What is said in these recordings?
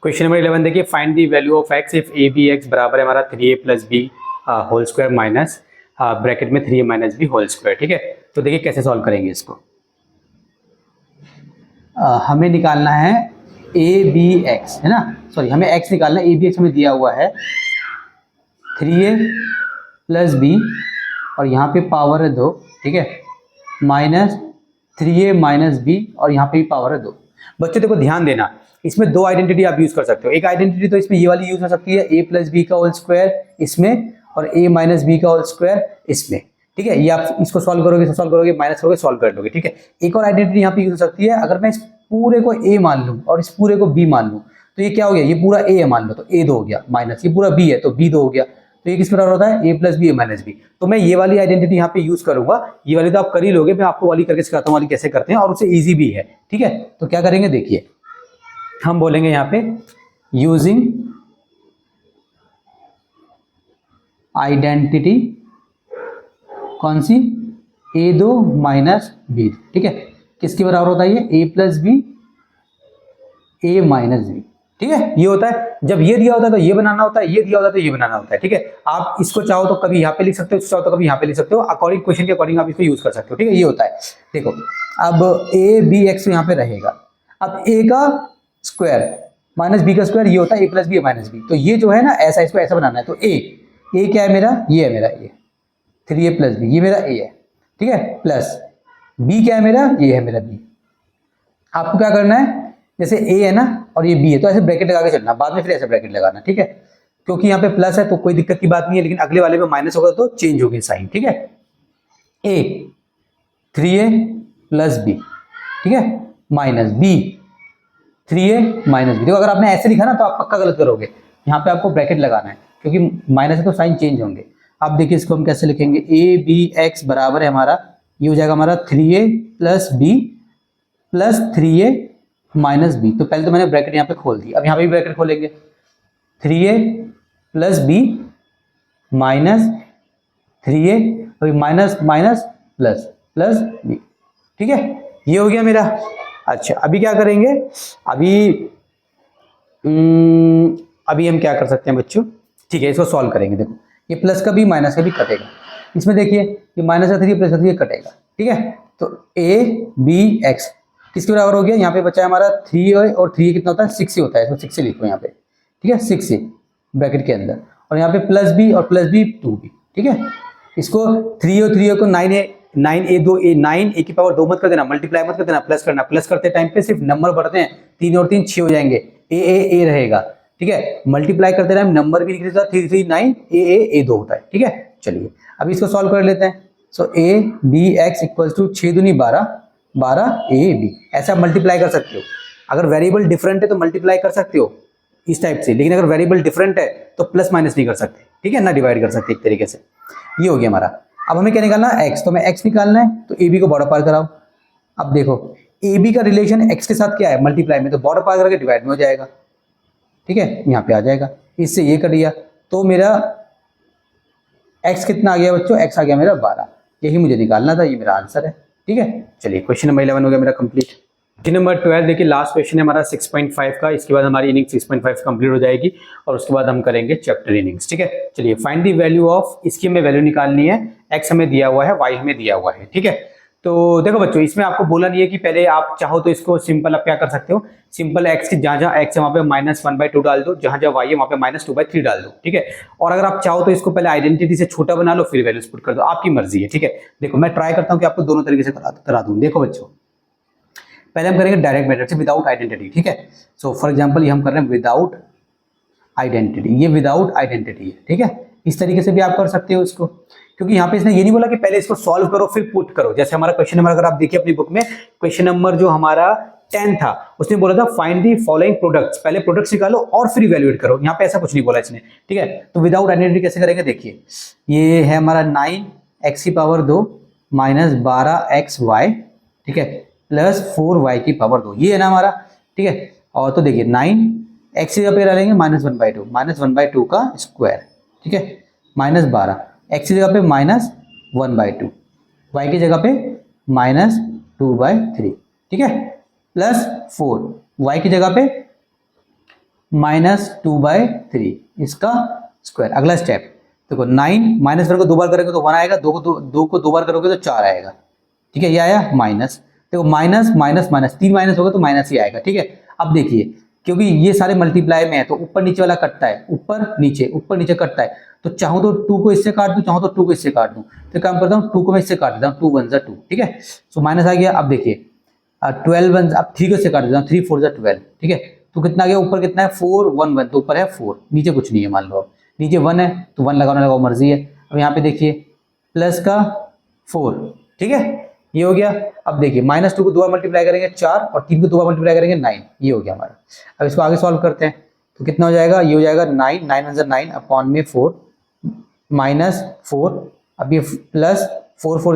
Question number 11 देखिए, find the value of x if a B x बराबर है हमारा 3a plus b whole square minus bracket में 3a minus B whole square. ठीक है, तो देखिए कैसे सॉल्व करेंगे इसको। हमें निकालना है ए बी एक्स, है ना, सॉरी हमें x निकालना है। ए बी एक्स हमें दिया हुआ है 3a प्लस बी और यहाँ पे पावर है 2, ठीक है, माइनस 3a माइनस बी और यहाँ पे भी पावर है 2। बच्चों देखो ध्यान देना, इसमें दो आइडेंटिटी आप यूज कर सकते हो। एक आइडेंटिटी तो इसमें ये वाली यूज हो सकती है, a प्लस बी का होल स्क्वायर इसमें और a माइनस बी का होल स्क्वायर इसमें। ठीक है, ये आप इसको सॉल्व करोगे माइनस करोगे सॉल्व कर लोगे। ठीक है, एक और आइडेंटिटी यहाँ पे यूज हो सकती है, अगर मैं इस पूरे को a मान लूँ और इस पूरे को b मान लूँ तो ये क्या हो गया, ये पूरा a है मान लो तो a 2 हो गया, माइनस ये पूरा b है तो b 2 हो गया, तो ये किस बराबर होता है a plus b a minus b. तो मैं ये वाली आइडेंटिटी यहाँ पे यूज करूंगा, ये वाली तो आप कर ही लोगे, मैं आपको वाली करके सिखाता हूँ वाली कैसे करते हैं और उससे इजी भी है। ठीक है, तो क्या करेंगे देखिए, हम बोलेंगे यहाँ पे यूजिंग आइडेंटिटी कौन सी, a2 माइनस b। ठीक है, किसके बराबर होता है ये a plus b a minus b. ठीक है, ये होता है जब ये दिया होता है तो ये बनाना होता है, ये दिया होता है तो ये बनाना होता है। ठीक है, आप इसको चाहो तो कभी यहाँ पे लिख सकते हो, इसको चाहो तो कभी यहाँ पे लिख सकते हो, अकॉर्डिंग क्वेश्चन के अकॉर्डिंग आप इसको यूज कर सकते हो। ठीक है, ये होता है। देखो अब ए बी एक्स यहाँ पे रहेगा, अब a का स्क्वायर माइनस बी का स्क्वायर ये होता है a plus b minus b. तो ये जो है ना ऐसा, इसको ऐसा बनाना है। तो a क्या है मेरा, ये है मेरा a 3a प्लस बी, ये मेरा a है। ठीक है, प्लस b क्या है मेरा, ये है मेरा b। आपको क्या करना है, जैसे a है ना और ये b है तो ऐसे ब्रैकेट लगा के चलना, बाद में फिर ऐसे ब्रैकेट लगाना। ठीक है, क्योंकि यहाँ पे प्लस है तो कोई दिक्कत की बात नहीं है, लेकिन अगले वाले में माइनस होगा तो चेंज होगी साइन। ठीक है, a 3a प्लस b, ठीक है, minus b 3a minus B. देखो अगर आपने ऐसे लिखा ना तो आप पक्का गलत करोगे, यहाँ पे आपको ब्रैकेट लगाना है क्योंकि माइनस है तो साइन चेंज होंगे। अब देखिए इसको हम कैसे लिखेंगे, ए बी एक्स बराबर है हमारा, ये हो जाएगा हमारा 3a plus b plus 3a minus b. तो पहले तो मैंने ब्रैकेट यहाँ पे खोल दी, अब यहाँ पे भी ब्रैकेट खोलेंगे, 3a plus b minus 3a और minus minus plus plus b. ठीक है, ये हो गया मेरा। अच्छा अभी क्या करेंगे, अभी हम क्या कर सकते हैं बच्चों, ठीक है इसको सॉल्व करेंगे। देखो ये प्लस का भी माइनस का भी कटेगा, इसमें देखिए ये माइनस का 3 प्लस का 3 कटेगा। ठीक है, तो ए बी एक्स किसके बराबर हो गया, यहाँ पे बचा है हमारा 3 और 3 कितना होता है 6 ही होता है, तो 6 से लिखो यहाँ पे। ठीक है, 6 से ब्रैकेट के अंदर और यहाँ पे प्लस बी और प्लस बी 2b। ठीक है, इसको 3 और 3 को 9 ए की पावर 2 मत कर देना, मल्टीप्लाई मत कर देना, प्लस करना। प्लस करते टाइम पे सिर्फ नंबर बढ़ते हैं, 3 और 3 6 हो जाएंगे, ए रहेगा। ठीक है, मल्टीप्लाई करते टाइम नंबर भी लिख देता है, 3 3 9 ए 2 होता है। ठीक है, चलिए अभी इसको सॉल्व कर लेते हैं। So A B X equals to 6 दूनी 12 12 ए बी। ऐसा मल्टीप्लाई कर सकते हो, अगर वेरिएबल डिफरेंट है तो मल्टीप्लाई कर सकते हो इस टाइप से, लेकिन अगर वेरिएबल डिफरेंट है तो प्लस माइनस नहीं कर सकते। ठीक है ना, डिवाइड कर सकते एक तरीके से। ये हो गया हमारा। अब हमें क्या निकालना है, x। तो हमें x निकालना है तो ए बी को बॉर्डर पार कराओ। अब देखो ए बी का रिलेशन x के साथ क्या है, मल्टीप्लाई में, तो बॉर्डर पार करके डिवाइड में हो जाएगा। ठीक है, यहाँ पे आ जाएगा, इससे ये कर दिया तो मेरा x कितना आ गया बच्चों, x आ गया मेरा 12। यही मुझे निकालना था, ये मेरा आंसर है। ठीक है, चलिए क्वेश्चन नंबर 11 हो गया मेरा कंप्लीट। क्वेश्चन नंबर 12 देखिए, लास्ट क्वेश्चन है हमारा 6.5 का, इसके बाद हमारी इनिंग 6.5 कंप्लीट हो जाएगी और उसके बाद हम करेंगे चैप्टर इनिंग्स। ठीक है, चलिए फाइंड द वैल्यू ऑफ, इसकी हमें वैल्यू निकालनी है, x हमें दिया हुआ है, y हमें दिया हुआ है। ठीक है, तो देखो बच्चों इसमें आपको बोला नहीं है कि पहले आप चाहो तो इसको सिंपल आप क्या कर सकते हो, सिंपल x की जहां x है वहां पे -1/2 डाल दो, जहां जहां y है वहां पे -2/3 डाल दो। ठीक है, और अगर आप चाहो तो इसको पहले आइडेंटिटी से छोटा बना लो फिर वैल्यूज पुट कर दो, आपकी मर्जी है। ठीक है, देखो मैं ट्राई करता हूँ कि आपको दोनों तरीके से करा दूं। देखो बच्चों पहले हम करेंगे डायरेक्ट मेथड से विदाउट आइडेंटिटी। ठीक है, सो फॉर एग्जांपल ये हम कर रहे हैं विदाउट आइडेंटिटी, ये विदाउट आइडेंटिटी है। ठीक है, इस तरीके से भी आप कर सकते हो इसको, क्योंकि यहाँ पे इसने ये नहीं बोला कि पहले इसको सॉल्व करो फिर पुट करो। जैसे हमारा क्वेश्चन नंबर अगर आप देखिए अपनी बुक में, क्वेश्चन नंबर जो हमारा 10 था उसने बोला था फाइंड दी फॉलोइंग प्रोडक्ट्स, पहले प्रोडक्ट्स निकालो और फिर इवैल्यूएट करो। यहाँ पे ऐसा कुछ नहीं बोला इसने। ठीक है, तो विदाउट आइडेंटिटी कैसे करेंगे देखिए, ये है हमारा 9x की पावर 2 माइनस 12xy, ठीक है, प्लस 4y की पावर 2, ये है ना हमारा। ठीक है, और तो देखिए 9x की जगह पे डालेंगे -1/2 का स्क्वायर। ठीक है, -12 x की जगह पे -1/2, y की जगह पे -2/3। ठीक है, प्लस 4 y की जगह पे -2/3 इसका स्क्वायर। अगला स्टेप देखो 9 -1 को 2 बार करोगे तो 1 आएगा, 2 को 2 बार करोगे तो 4 आएगा। ठीक है, ये आया माइनस। देखो माइनस माइनस माइनस 3 माइनस होगा तो माइनस ही आएगा। ठीक है, अब देखिए क्योंकि ये सारे मल्टीप्लाई में है तो ऊपर नीचे वाला कटता है, ऊपर नीचे कटता है। तो चाहूँ तो 2 को इससे काट दूं, चाहूँ तो 2 को इससे काट दूं। तो काम करता हूँ 2 को मैं इससे काट देता हूँ, 2 1 2। ठीक है, सो माइनस आ गया। अब देखिए 12 1, अब 3 को इससे काट देता हूँ, 3 4 12। ठीक है, तो कितना आ गया ऊपर, कितना है 4 1 1, तो ऊपर है 4, नीचे कुछ नहीं है। मान लो अब नीचे 1 है तो 1 लगाने लगाओ, मर्जी है। अब यहाँ पे देखिए प्लस का 4। ठीक है, ये हो गया। अब देखिए -2 को 2 बार मल्टीप्लाई करेंगे 4, और 3 को 2 बार मल्टीप्लाई करेंगे 9। ये हो गया हमारा। अब इसको आगे सॉल्व करते हैं तो कितना हो जाएगा, ये हो जाएगा 9 9 1 9 अपॉन में 4 -4। अब ये प्लस 4 4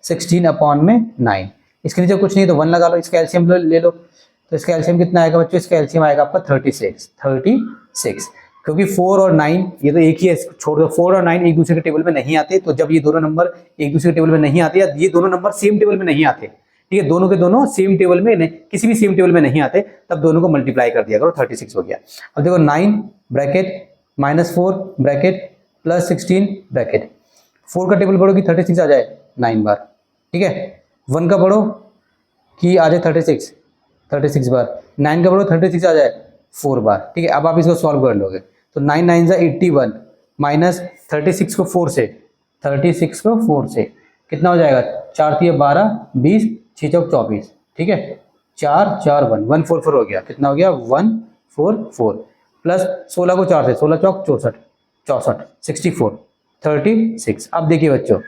16 अपॉन में 9। इसके नीचे कुछ नहीं तो 1 लगा लो, इसका एलसीएम ले लो। तो इसका एलसीएम कितना आएगा बच्चों, इसका एलसीएम आएगा आपका 36। क्योंकि 4 और 9 ये तो एक ही है, छोड़ दो। 4 और 9 एक दूसरे के टेबल में नहीं आते, तो जब ये दोनों नंबर एक दूसरे के टेबल में नहीं आते, या ये दोनों नंबर सेम टेबल में नहीं आते, ठीक है, दोनों के दोनों सेम टेबल में नहीं, किसी भी सेम टेबल में नहीं आते, तब दोनों को मल्टीप्लाई कर दिया करो, 36 हो गया। अब देखो 9 ब्रैकेट -4 ब्रैकेट प्लस 16 ब्रैकेट। 4 का टेबल पढ़ो कि 36 आ जाए 9 बार। ठीक है, 1 का पढ़ो कि आ जाए 36 बार। 9 का पढ़ो 36 आ जाए 4 बार। ठीक है, अब आप इसको सॉल्व कर लोगे तो 9 9 81 माइनस 36 को 4 से, 36 को 4 से कितना हो जाएगा, 4 3 12 20 6 चौक 24। ठीक है, 4 4 1 144 हो गया। कितना हो गया 144 प्लस 16 को 4 से, 16 चौक 64 64 36। अब देखिए बच्चों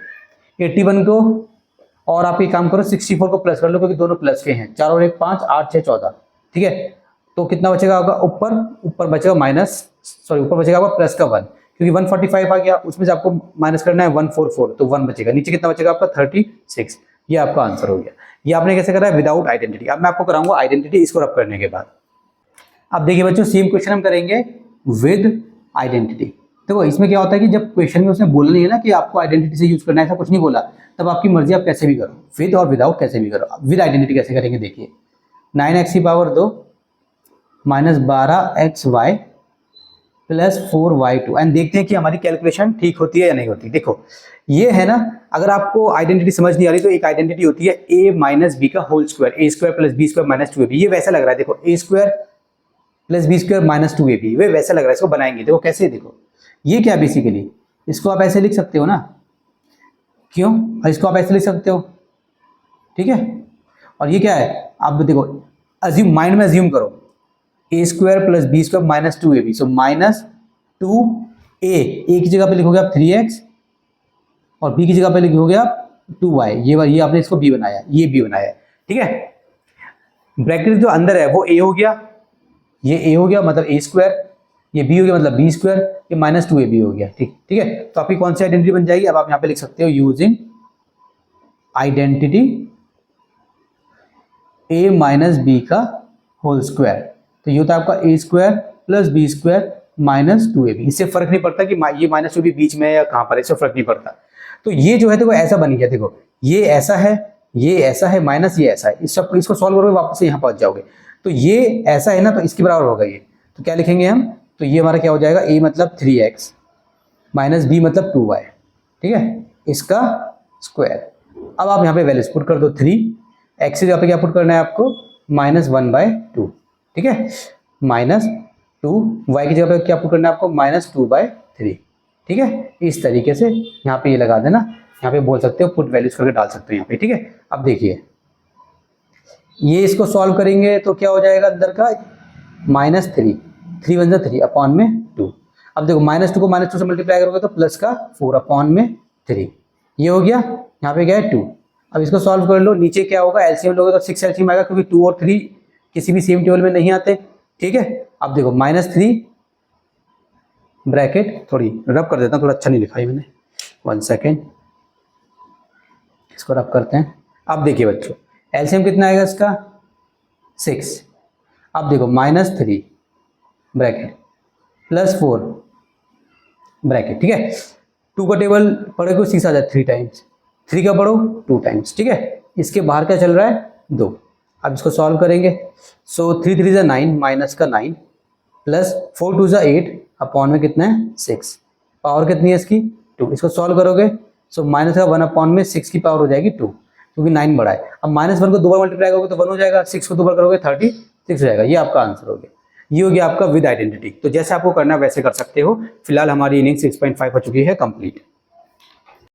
81 को, और आप ये काम करो 64 को प्लस कर लो, क्योंकि दोनों प्लस के हैं। 4 और 1 5 8 6 14। ठीक है, तो कितना बचेगा आपका, ऊपर बचेगा ऊपर बचेगा आपका प्लस का 1, क्योंकि 145 आ गया, उसमें से आपको माइनस करना है 144, तो 1 बचेगा। नीचे कितना बचेगा आपका 36। ये आपका आंसर हो गया। ये आपने कैसे करा है, विदाउट आइडेंटिटी। अब मैं आपको कराऊंगा आइडेंटिटी, इसको रब करने के बाद। अब देखिए बच्चों सेम क्वेश्चन हम करेंगे विद आइडेंटिटी। देखो इसमें क्या होता है कि जब क्वेश्चन में उसने बोला नहीं है ना कि आपको आइडेंटिटी से यूज करना है, ऐसा कुछ नहीं बोला, तब आपकी मर्जी, आप कैसे भी करो, विद और विदाउट कैसे भी करो। विद आइडेंटिटी कैसे करेंगे देखिए, 9x की power 2 -12xy plus 4y2, and देखते हैं कि हमारी कैलकुलेशन ठीक होती है या नहीं होती। देखो ये है ना, अगर आपको आइडेंटिटी समझ नहीं आ रही तो एक आइडेंटिटी होती है a माइनस बी का whole square, a square plus B square minus 2ab। ये वैसा लग रहा है, देखो a square plus B square minus 2ab, वे वैसा लग रहा है। इसको बनाएंगे, देखो कैसे, देखो ये क्या बेसिकली, इसको आप ऐसे लिख सकते हो ना, क्यों, इसको आप ऐसे लिख सकते हो। ठीक है, और ये क्या है, आप देखो अज्यूम, माइंड में अज्यूम करो a square plus B square minus 2ab, so minus 2a, a की जगह पे लिखोगे आप 3x, और b की जगह पे लिखोगे आप 2y। ये आपने इसको b बनाया, ये b बनाया है। ठीक है, ब्रैकेट जो अंदर है वो a हो गया, ये a हो गया मतलब a स्क्वायर, ये b हो गया मतलब b स्क्वायर, ये माइनस 2ab हो गया। ठीक है, तो आपकी कौन सी आइडेंटिटी बन जाएगी, अब आप यहाँ पे लिख सकते हो using identity a minus b का होल स्क्वायर। तो ये होता है आपका a square plus B square minus 2ab। इससे फर्क नहीं पड़ता कि ये माइनस 2ab बीच में है या कहाँ पर है, इससे फर्क नहीं पड़ता। तो ये जो है देखो ऐसा बन गया, देखो ये ऐसा है, ये ऐसा है, माइनस ये ऐसा है, इस सब इसको सॉल्व करोगे वापस से यहाँ पहुंच जाओगे। तो ये ऐसा है ना, तो इसके बराबर होगा ये, तो क्या लिखेंगे हम, तो ये हमारा क्या हो जाएगा, a मतलब 3x माइनस b मतलब 2y। ठीक है, इसका स्क्वायर। अब आप यहाँ पे वैल्यूज पुट कर दो, 3x की जगह पे क्या पुट करना है आपको, -1/2। ठीक है, -2, y की जगह पे क्या पुट करना है आपको, -2/3। ठीक है, इस तरीके से यहाँ पे ये लगा देना, यहाँ पे बोल सकते हो पुट वैल्यूज करके डाल सकते हो यहाँ पे। ठीक है, अब देखिए ये इसको सॉल्व करेंगे तो क्या हो जाएगा, अंदर का -3, 3 1 3 अपॉन में 2। अब देखो -2 को -2 से मल्टीप्लाई करोगे तो प्लस का 4 अपॉन में 3, ये हो गया। यहाँ पे क्या है 2। अब इसको सॉल्व कर लो, नीचे क्या होगा, एलसीएम लोगे तो 6 एलसीएम आएगा, क्योंकि 2 और 3 किसी भी सेम टेबल में नहीं आते। ठीक है, अब देखो -3 ब्रैकेट, थोड़ी रब कर देता हूँ, थोड़ा अच्छा नहीं लिखा है मैंने, 1 सेकेंड, इसको रब करते हैं। अब देखिए बच्चों एलसीएम कितना आएगा इसका, 6। अब देखो -3 ब्रैकेट प्लस 4 ब्रैकेट। ठीक है, 2 का टेबल पढ़ोगे 6 आ जाए 3 टाइम्स, 3 का पढ़ो 2 टाइम्स। ठीक है, इसके बाहर क्या चल रहा है, 2। अब इसको सॉल्व करेंगे, सो 3 3 9 माइनस का 9 प्लस 4 2 ज़ा 8 अपॉन में कितना है 6, पावर कितनी है इसकी 2। इसको सॉल्व करोगे सो माइनस का 1 अपॉन में 6 की पावर हो जाएगी 2, क्योंकि 9 बड़ा है। अब -1 को 2 बार मल्टीप्लाई करोगे तो 1 हो जाएगा, 6 को 2 बार करोगे 36 हो जाएगा। ये आपका आंसर हो गया, ये हो गया आपका विद आइडेंटिटी। तो जैसे आपको करना है वैसे कर सकते हो। फिलहाल हमारी इनिंग 6.5 हो चुकी है कंप्लीट।